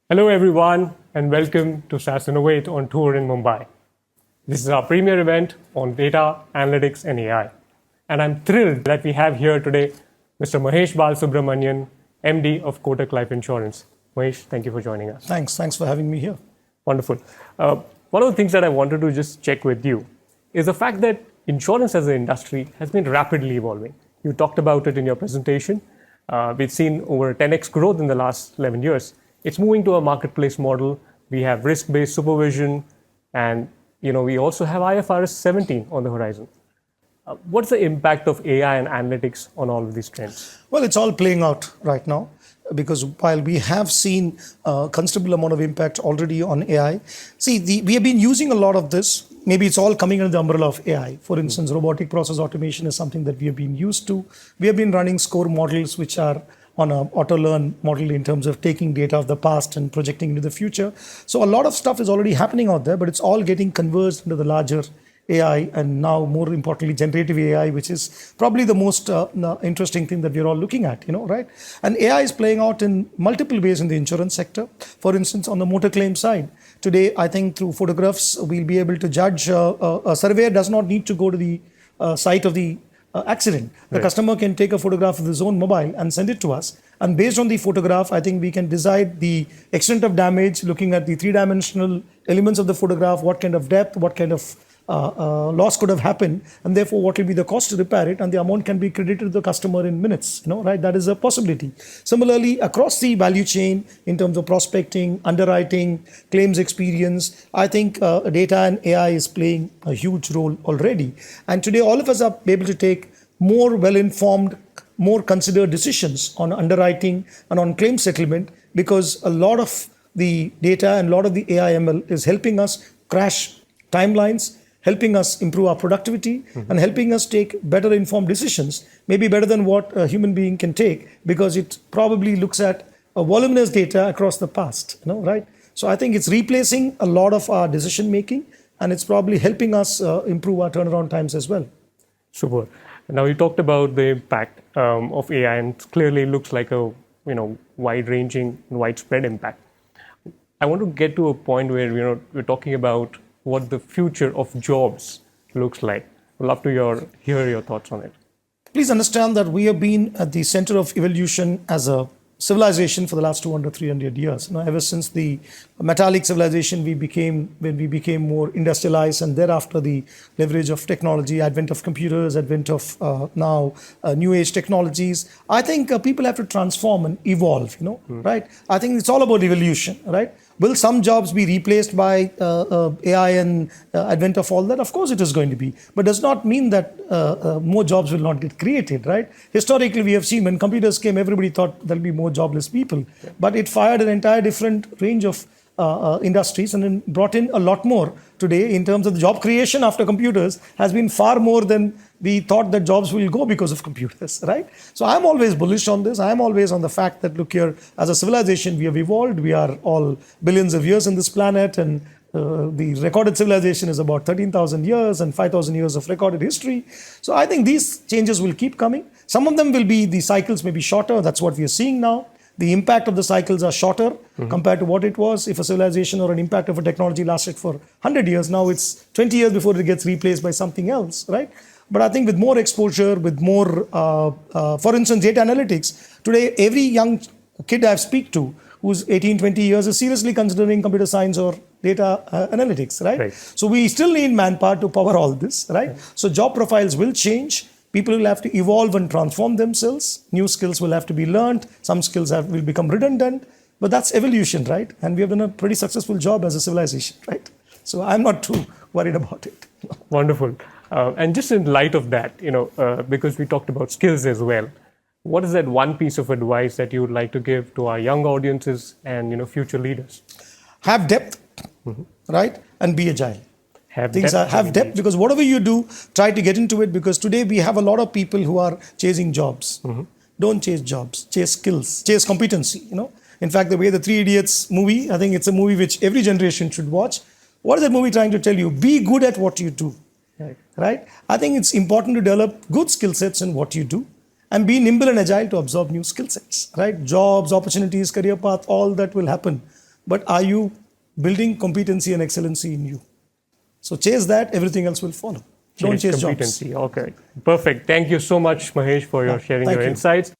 Hello everyone and welcome to SaaS Innovate on tour in Mumbai. This is our premier event on data, analytics and AI. And I'm thrilled that we have here today Mr. Mahesh Balasubramanian, MD of Kotak Life Insurance. Mahesh, thank you for joining us. Thanks for having me here. Wonderful. One of the things that I wanted to just check with you is the fact that insurance as an industry has been rapidly evolving. You talked about it in your presentation. We've seen over 10x growth in the last 11 years. It's moving to a marketplace model. We have risk-based supervision, and we also have IFRS 17 on the horizon. What's the impact of AI and analytics on all of these trends? Well, it's all playing out right now because while we have seen a considerable amount of impact already on AI, we have been using a lot of this. Maybe it's all coming under the umbrella of AI. For instance, robotic process automation is something that we have been used to. We have been running score models which are on an auto-learn model in terms of taking data of the past and projecting into the future. So a lot of stuff is already happening out there, but it's all getting converged into the larger AI and now more importantly, generative AI, which is probably the most interesting thing that we're all looking at, right? And AI is playing out in multiple ways in the insurance sector. For instance, on the motor claim side, today, I think through photographs, we'll be able to judge a surveyor does not need to go to the site of the accident. The customer can take a photograph of his own mobile and send it to us. And based on the photograph, I think we can decide the extent of damage, looking at the three-dimensional elements of the photograph, what kind of depth, what kind of loss could have happened, and therefore what will be the cost to repair it, and the amount can be credited to the customer in minutes, right? That is a possibility. Similarly, across the value chain, in terms of prospecting, underwriting, claims experience, I think data and AI is playing a huge role already. And today, all of us are able to take more well-informed, more considered decisions on underwriting and on claim settlement because a lot of the data and a lot of the AI ML is helping us crash timelines, helping us improve our productivity and helping us take better informed decisions, maybe better than what a human being can take because it probably looks at a voluminous data across the past, right? So I think it's replacing a lot of our decision making and it's probably helping us improve our turnaround times as well. Super. Now you talked about the impact of AI and clearly looks like a wide-ranging, widespread impact. I want to get to a point where we're talking about what the future of jobs looks like. I'd love to hear your thoughts on it. Please understand that we have been at the center of evolution as a civilization for the last 200, 300 years. Ever since the metallic civilization, when we became more industrialized, and thereafter the leverage of technology, advent of computers, advent of now new age technologies. I think people have to transform and evolve, right? I think it's all about evolution, right? Will some jobs be replaced by AI and advent of all that? Of course it is going to be. But does not mean that more jobs will not get created, right? Historically, we have seen when computers came, everybody thought there'll be more jobless people. Yeah. But it fired an entire different range of industries and then brought in a lot more today in terms of the job creation after computers has been far more than we thought that jobs will go because of computers, right? So I'm always bullish on this. I'm always on the fact that, look here, as a civilization, we have evolved. We are all billions of years on this planet and the recorded civilization is about 13,000 years and 5,000 years of recorded history. So I think these changes will keep coming. Some of them will be, the cycles may be shorter. That's what we are seeing now. The impact of the cycles are shorter compared to what it was. If a civilization or an impact of a technology lasted for 100 years, now it's 20 years before it gets replaced by something else, right? But I think with more exposure, with more, for instance, data analytics, today every young kid I speak to who's 18, 20 years is seriously considering computer science or data analytics, right? So we still need manpower to power all this, right? So job profiles will change. People will have to evolve and transform themselves. New skills will have to be learned. Some skills will become redundant. But that's evolution, right? And we have done a pretty successful job as a civilization, right? So I'm not too worried about it. Wonderful. And just in light of that, because we talked about skills as well, what is that one piece of advice that you would like to give to our young audiences and future leaders? Have depth, right? And be agile. Have depth because whatever you do, try to get into it because today we have a lot of people who are chasing jobs. Don't chase jobs, chase skills, chase competency, In fact, the way the Three Idiots movie, I think it's a movie which every generation should watch. What is that movie trying to tell you? Be good at what you do, right? I think it's important to develop good skill sets in what you do and be nimble and agile to absorb new skill sets, right? Jobs, opportunities, career path, all that will happen. but are you building competency and excellency in you? So chase that, everything else will follow. Don't chase jobs. Competency. Okay, perfect. Thank you so much, Mahesh, for your sharing Thank your you. insights.